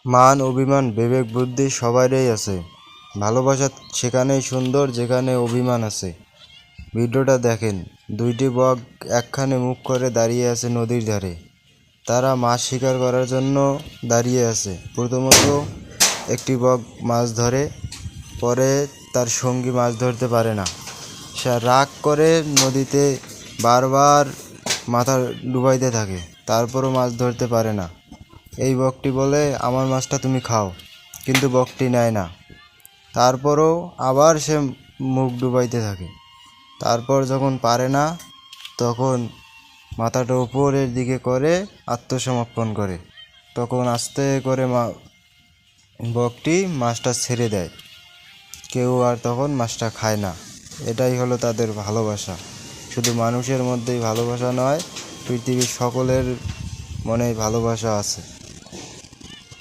মান অভিমান বিবেক বুদ্ধি সবারই আছে। ভালোবাসা সেখানেই সুন্দর যেখানে অভিমান আছে। ভিডিওটা দেখেন, দুইটি বক একখানে মুখ করে দাঁড়িয়ে আছে নদীর ধারে। তারা মাছ শিকার করার জন্য দাঁড়িয়ে আছে। প্রথমত একটি বক মাছ ধরে, পরে তার সঙ্গী মাছ ধরতে পারে না। সে রাগ করে নদীতে বারবার মাথা ডুবাইতে থাকে, তারপরও মাছ ধরতে পারে না। এই বকটি বলে, আমার মাছটা তুমি খাও, কিন্তু বকটি নেয় না। তারপরও আবার সে মুখ ডুবাইতে থাকে। তারপর যখন পারে না, তখন মাথাটা উপরের দিকে করে আত্মসমর্পণ করে। তখন আস্তে করে বকটি মাছটা ছেড়ে দেয়। কেউ আর তখন মাছটা খায় না। এটাই হলো তাদের ভালোবাসা। শুধু মানুষের মধ্যেই ভালোবাসা নয়, পৃথিবীর সকলের মনেই ভালোবাসা আছে।